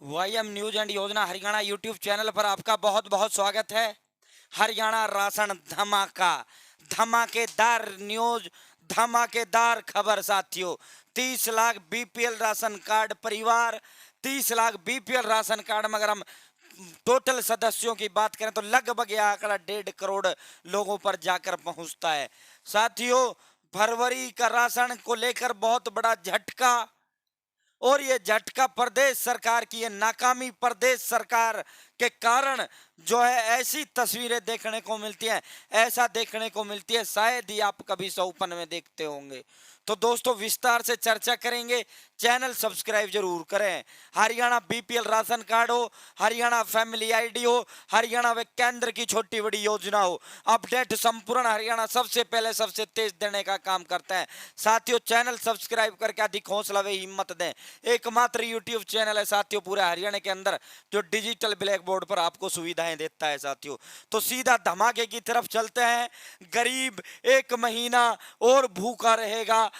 वाईएम news and योजना Haryana YouTube channel पर आपका बहुत बहुत स्वागत है। हरियाणा राशन धमाका, धमाकेदार न्यूज, धमाकेदार खबर साथियों। 30 लाख बीपीएल राशन कार्ड परिवार, 30 लाख बीपीएल राशन कार्ड में अगर हम टोटल सदस्यों की बात करें तो लगभग यह आंकड़ा 1.5 करोड़ लोगों पर जाकर पहुंचता है। साथियों, फरवरी का राशन को लेकर बहुत बड़ा झटका, और ये झटका प्रदेश सरकार की, ये नाकामी प्रदेश सरकार के कारण जो है ऐसी तस्वीरें देखने को मिलती हैं, ऐसा देखने को मिलती है शायद ही आप कभी सौपन में देखते होंगे। तो दोस्तों विस्तार से चर्चा करेंगे, चैनल सब्सक्राइब जरूर करें। हरियाणा बीपीएल राशन कार्ड हो, हरियाणा फैमिली आईडी हो, हरियाणा व केंद्र की छोटी बड़ी योजना हो, अपडेट संपूर्ण हरियाणा सबसे पहले सबसे तेज देने का काम करता है। साथियों, चैनल सब्सक्राइब करके अधिक हौसला व हिम्मत दें। एकमात्र यूट्यूब चैनल है साथियों पूरे हरियाणा के अंदर जो डिजिटल ब्लैक बोर्ड पर आपको सुविधाएं देता है। साथियों, तो सीधा धमाके की तरफ चलते हैं। गरीब 1 महीना और भूखा रहेगा।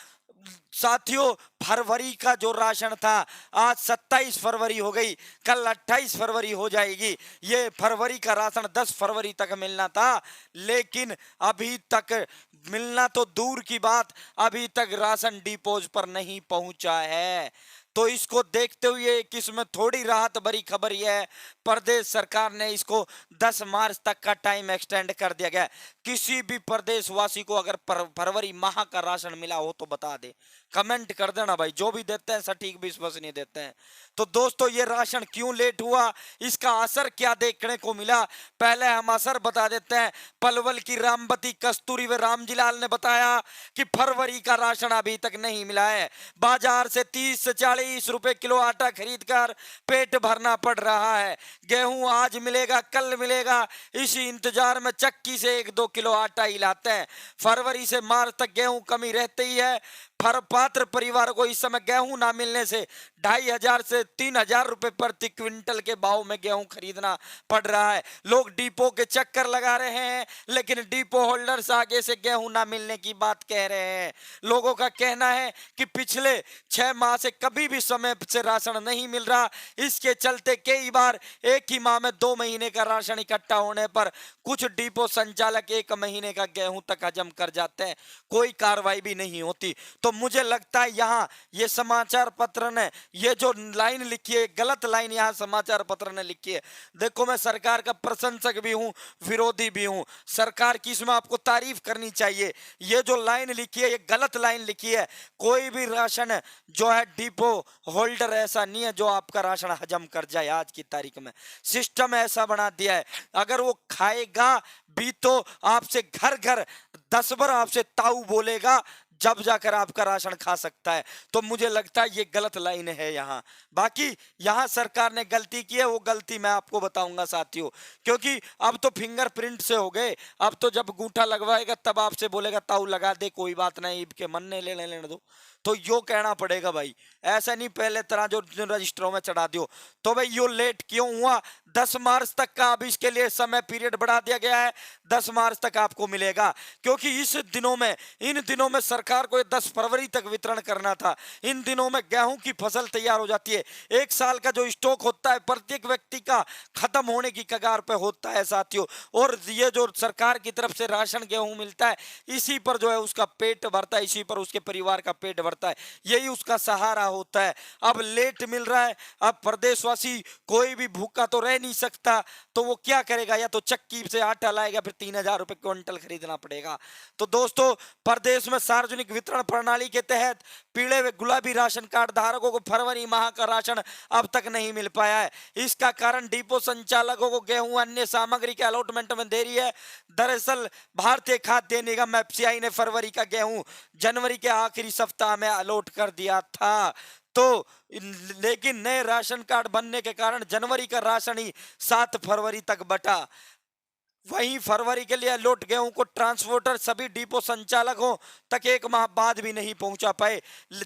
साथियों, फरवरी का जो राशन था, आज 27 फरवरी हो गई, कल 28 फरवरी हो जाएगी। ये फरवरी का राशन 10 फरवरी तक मिलना था, लेकिन अभी तक मिलना तो दूर की बात, अभी तक राशन डिपोज पर नहीं पहुंचा है। तो इसको देखते हुए किसमें थोड़ी राहत भरी खबर यह है, प्रदेश सरकार ने इसको 10 मार्च तक का टाइम एक्सटेंड कर दिया गया। किसी भी प्रदेशवासी को अगर फरवरी माह का राशन मिला हो तो बता दे, कमेंट कर देना भाई। जो भी देते हैं सटीक विश्वसनीय देते हैं। तो दोस्तों, ये राशन क्यों लेट हुआ, इसका असर क्या देखने को मिला, पहले हम असर बता देते हैं। पलवल की रामबती, कस्तूरी व रामजीलाल ने बताया कि फरवरी का राशन अभी तक नहीं मिला है। बाजार से 30 से 40 रुपए किलो आटा खरीदकर पेट भरना पड़ रहा है। गेहूं आज मिलेगा कल मिलेगा, इसी इंतजार में चक्की से 1-2 किलो आटा ही लाते हैं। फरवरी से मार्च तक गेहूं कमी रहती ही है। पात्र परिवार को इस समय गेहूं ना मिलने से 2500 से 3000 रुपए प्रति क्विंटल के भाव में गेहूं खरीदना पड़ रहा है। लोग डिपो के चक्कर लगा रहे हैं, लेकिन डिपो होल्डर्स आगे से गेहूं ना मिलने की बात कह रहे हैं। लोगों का कहना है कि पिछले 6 माह से कभी भी समय से राशन नहीं मिल रहा। इसके चलते कई बार एक ही माह में 2 महीने का राशन इकट्ठा होने पर कुछ डिपो संचालक 1 महीने का गेहूं तक हजम कर जाते हैं, कोई कार्रवाई भी नहीं होती। तो मुझे लगता है यहाँ ये समाचार पत्र ने ये जो लाइन लिखी है, गलत लाइन यहाँ समाचार पत्र ने लिखी है। देखो, मैं सरकार का प्रशंसक भी हूँ, विरोधी भी हूँ। सरकार की इसमें आपको तारीफ करनी चाहिए। ये जो लाइन लिखी है ये गलत लाइन लिखी है। कोई भी राशन जो है डिपो होल्डर ऐसा नहीं है जो आपका राशन हजम कर जाए। आज की तारीख में सिस्टम ऐसा बना दिया है, अगर वो खाएगा भी तो आपसे घर घर 10 बार आपसे ताऊ बोलेगा, जब जाकर आपका राशन खा सकता है। तो मुझे लगता है ये गलत लाइन है यहाँ। बाकी यहाँ सरकार ने गलती की है, वो गलती मैं आपको बताऊंगा साथियों, क्योंकि अब तो फिंगरप्रिंट से हो गए। अब तो जब अंगूठा लगवाएगा तब आपसे बोलेगा ताऊ लगा दे, कोई बात नहीं, ईब के मन ने लेने दो। तो यो कहना पड़ेगा भाई, ऐसा नहीं पहले तरह जो रजिस्टरों में चढ़ा दियो। तो भाई यो लेट क्यों हुआ? 10 मार्च तक का अब इसके लिए समय पीरियड बढ़ा दिया गया है। 10 मार्च तक आपको मिलेगा, क्योंकि इस दिनों में, इन दिनों में सरकार को 10 फरवरी तक वितरण करना था। इन दिनों में गेहूं की फसल तैयार हो जाती है। 1 साल का जो स्टॉक होता है प्रत्येक व्यक्ति का खत्म होने की कगार पे होता है साथियों। और ये जो सरकार की तरफ से राशन गेहूं मिलता है, इसी पर जो है उसका पेट भरता है, इसी पर उसके परिवार का पेट भरता है, यही उसका सहारा होता है। अब लेट मिल रहा है, अब प्रदेशवासी कोई भी भूखा तो रह नहीं सकता, तो वो क्या करेगा? या तो चक्की से आटा लाएगा, फिर 3000 रुपए क्विंटल खरीदना पड़ेगा। तो दोस्तों, प्रदेश में सार्वजनिक वितरण प्रणाली के तहत पीले व गुलाबी राशन कार्ड धारकों को फरवरी माह का राशन अब तक नहीं मिल पाया है। इसका कारण डिपो संचालकों को गेहूं अन्य सामग्री के अलॉटमेंट में देरी है। दरअसल भारतीय खाद्य निगम एफसीआई ने फरवरी का गेहूं जनवरी के आखिरी सप्ताह में अलॉट कर दिया था। तो लेकिन नए राशन कार्ड बनने के कारण जनवरी का राशन ही 7 फरवरी तक बटा। वहीं फरवरी के लिए लौट गेहूं को ट्रांसपोर्टर सभी डिपो संचालकों तक 1 माह बाद भी नहीं पहुंचा पाए,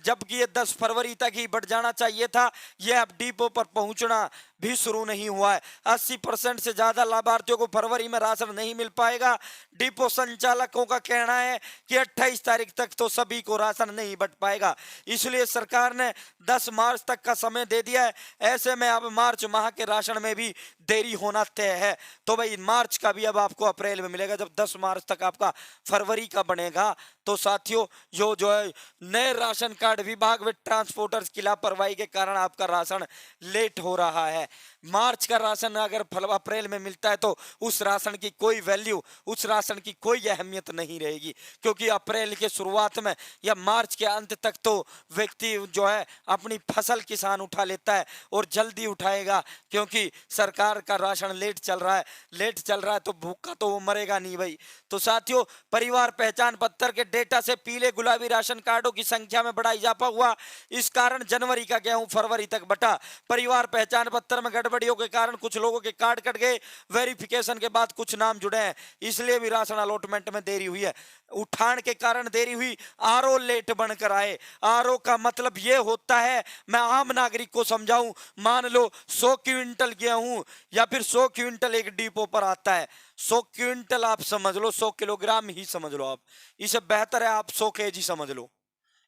जबकि ये 10 फरवरी तक ही बढ़ जाना चाहिए था। यह अब डिपो पर पहुंचना भी शुरू नहीं हुआ है। 80% से ज्यादा लाभार्थियों को फरवरी में राशन नहीं मिल पाएगा। डिपो संचालकों का कहना है कि 28 तारीख तक तो सभी को राशन नहीं बंट पाएगा, इसलिए सरकार ने 10 मार्च तक का समय दे दिया है। ऐसे में अब मार्च माह के राशन में भी देरी होना तय है। तो भाई मार्च का भी अब आपको अप्रैल में मिलेगा, जब 10 मार्च तक आपका फरवरी का बनेगा। तो साथियों जो है नए राशन कार्ड विभाग व ट्रांसपोर्टर्स की लापरवाही के कारण आपका राशन लेट हो रहा है। मार्च का राशन अगर अप्रैल में मिलता है तो उस राशन की कोई वैल्यू, उस राशन की कोई अहमियत नहीं रहेगी, क्योंकि अप्रैल के शुरुआत में या मार्च के अंत तक तो व्यक्ति जो है अपनी फसल किसान उठा लेता है और जल्दी उठाएगा, क्योंकि सरकार का राशन लेट चल रहा है तो भूखा तो वो मरेगा नहीं भाई। तो साथियों परिवार पहचान पत्र के डेटा से पीले गुलाबी राशन कार्डों की संख्या में बड़ा इजाफा हुआ। इस कारण जनवरी का गेहूं फरवरी तक बटा। परिवार पहचान पत्र में गड़बड़ियों के कारण कुछ लोगों के कार्ड कट गए, वेरिफिकेशन के बाद कुछ नाम जुड़े हैं, इसलिए भी राशन अलॉटमेंट में देरी हुई है। उठान के कारण देरी हुई, आरओ लेट बनकर आए। आरओ का मतलब यह होता है, मैं आम नागरिक को समझाऊं, मान लो 100 क्विंटल गेहूं या फिर 100 क्विंटल एक डिपो पर आता है। 100 क्विंटल आप समझ लो, 100 किलोग्राम ही समझ लो आप, इसे बेहतर है आप 100 केजी समझ लो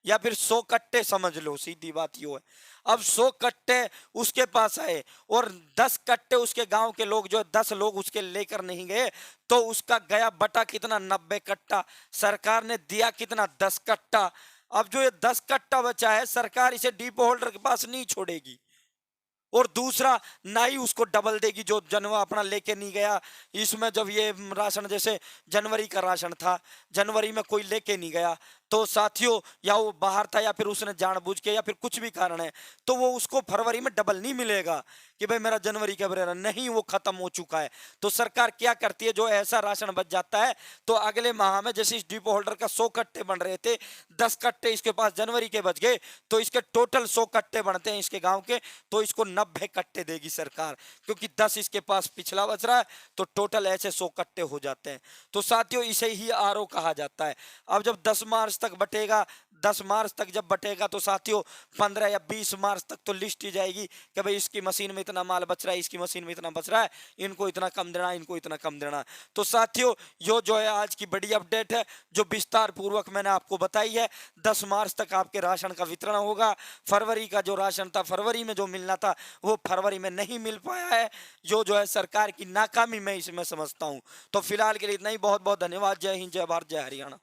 या फिर 100 कट्टे समझ लो, सीधी बात यो है। अब 100 कट्टे उसके पास आए और 10 कट्टे उसके गांव के लोग, जो 10 लोग उसके लेकर नहीं गए, तो उसका गया बटा कितना, 90 कट्टा। सरकार ने दिया कितना, 10 कट्टा। अब जो ये 10 कट्टा बचा है, सरकार इसे डिपो होल्डर के पास नहीं छोड़ेगी, और दूसरा ना ही उसको डबल देगी जो जनवा अपना लेके नहीं गया। इसमें जब ये राशन, जैसे जनवरी का राशन था, जनवरी में कोई लेके नहीं गया, तो साथियों या वो बाहर था या फिर उसने जानबूझ के या फिर कुछ भी कारण है, तो वो उसको फरवरी में डबल नहीं मिलेगा कि भाई मेरा जनवरी का भरेगा नहीं, वो खत्म हो चुका है। तो सरकार क्या करती है, जो ऐसा राशन बच जाता है तो अगले माह में, जैसे इस डिपो होल्डर का 100 कट्टे बन रहे थे, 10 कट्टे इसके पास जनवरी के बच गए, तो इसके टोटल 100 कट्टे बनते हैं इसके गांव के, तो इसको 90 कट्टे देगी सरकार, क्योंकि 10 इसके पास पिछला बच रहा है, तो टोटल ऐसे 100 कट्टे हो जाते हैं। तो साथियों इसे ही आरओ कहा जाता है। अब जब 10 मार्च तक बटेगा, 10 मार्च तक जब बटेगा, तो साथियों 15 या 20 मार्च तक तो लिस्ट ही जाएगी कि भाई इसकी मशीन में इतना माल बच रहा है, इसकी मशीन में इतना बच रहा है, इनको इतना कम देना, इनको इतना कम देना। तो साथियों जो है आज की बड़ी अपडेट है, जो विस्तार पूर्वक मैंने आपको बताई है। 10 मार्च तक आपके राशन का वितरण होगा। फरवरी का जो राशन था, फरवरी में जो मिलना था, वो फरवरी में नहीं मिल पाया है, जो है सरकार की नाकामी मैं इसमें समझता हूं। तो फिलहाल के लिए इतना ही। बहुत बहुत धन्यवाद। जय हिंद, जय भारत, जय हरियाणा।